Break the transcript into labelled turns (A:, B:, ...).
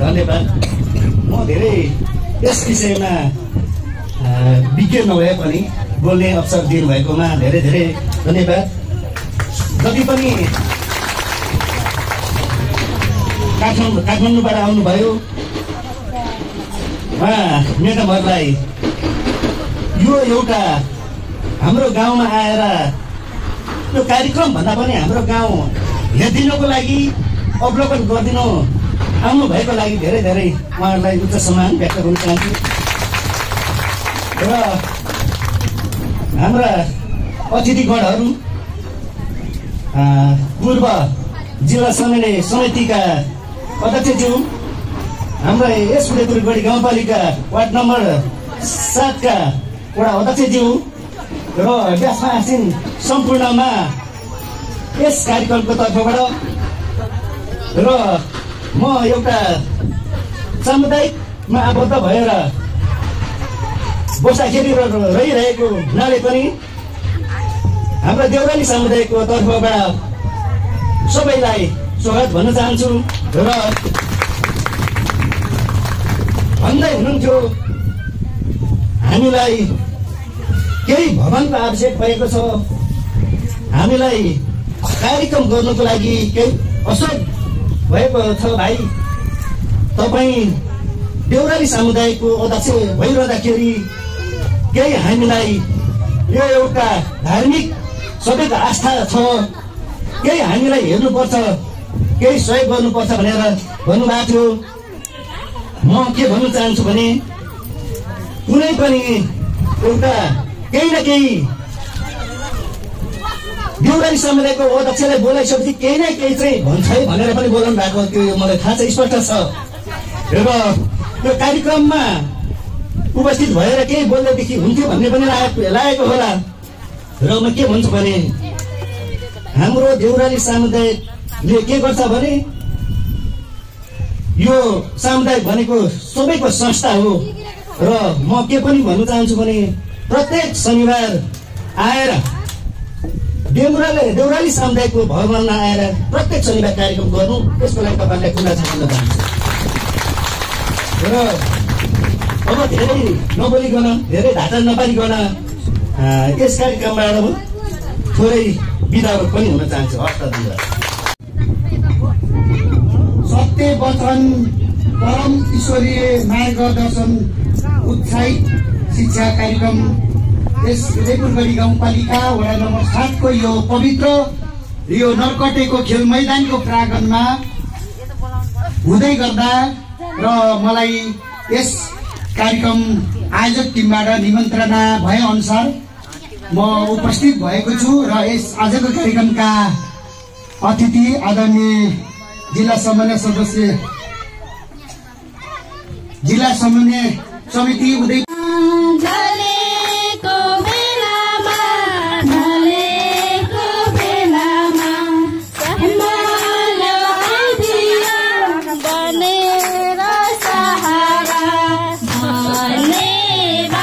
A: धन्यवाद। म धेरै यस विषयमा विज्ञ नभए पनि बोल्ने अवसर दिनुभएकोमा धेरै धेरै धन्यवाद। जति पनि काठमाडौँबाट आउनुभयो म्याडमहरूलाई यो एउटा हाम्रो गाउँमा आएर यो कार्यक्रम भन्दा पनि हाम्रो गाउँ हेरिदिनको लागि अवलोकन गरिदिनु आउनु भएको लागि धेरै धेरै उहाँहरूलाई उच्च सम्मान व्यक्त गर्न चाहन्छु। र हाम्रा अतिथिगणहरू पूर्व जिल्ला समन्वय समितिका अध्यक्षज्यू, हाम्रा यस उदयपुरगढी गाउँपालिका वार्ड नम्बर 7 का वडा अध्यक्षज्यू र व्यासमा आसीन सम्पूर्णमा यस कार्यक्रमको तर्फबाट र म एउटा सामुदायिकमा आबद्ध भएर बस्दाखेरि रहिरहेको हुनाले पनि हाम्रो देउराली समुदायको तर्फबाट सबैलाई स्वागत भन्न चाहन्छु। र भन्दै हुनुहुन्थ्यो हामीलाई केही भवनको आवश्यक भएको छ, हामीलाई कार्यक्रम गर्नको लागि केही असर भएको छ। भाइ, तपाईँ देउराली समुदायको अध्यक्ष भइरहँदाखेरि केही हामीलाई यो एउटा धार्मिक सबैको आस्था छ, केही हामीलाई हेर्नुपर्छ, केही सहयोग गर्नुपर्छ भनेर भन्नुभएको थियो। म के भन्न चाहन्छु भने कुनै पनि एउटा केही न केही देउराली समुदायको अध्यक्षलाई बोलाइसकेपछि केही न केही चाहिँ भन्छ है भनेर पनि बोलाउनु भएको त्यो मलाई थाहा छ, स्पष्ट छ। र यो कार्यक्रममा उपस्थित भएर केही बोल्दैदेखि हुन्थ्यो भन्ने पनि लागेको होला। र म के भन्छु भने हाम्रो देउराली समुदायले के गर्छ भने यो समुदाय भनेको सबैको संस्था हो। र म के पनि भन्न चाहन्छु भने प्रत्येक शनिबार आएर देउराली समुदायको भवनमा आएर प्रत्येक शनिबार कार्यक्रम गर्नु, त्यसको लागि तपाईँलाई कुरा छ भन्न चाहन्छु। र अब धेरै नबोलिकन, धेरै ढाँचा नपारिकन यस कार्यक्रमबाट थोरै बिदा पनि हुन चाहन्छु। हस्त दिएर
B: सत्य वचन, परम ईश्वरीय मार्ग दर्शन, उत्साहित शिक्षा कार्यक्रम यस उदयपुरगढी गाउँपालिका वडा नम्बर 7 को यो पवित्र यो नरकटेको खेल मैदानको प्राङ्गणमा हुँदै गर्दा र मलाई यस कार्यक्रम आयोजक टिमबाट निमन्त्रणा भए अनुसार म उपस्थित भएको छु। र यस आजको कार्यक्रमका अतिथि आदरणीय जिल्ला समन्वय सदस्य, जिल्ला समन्वय समिति उदय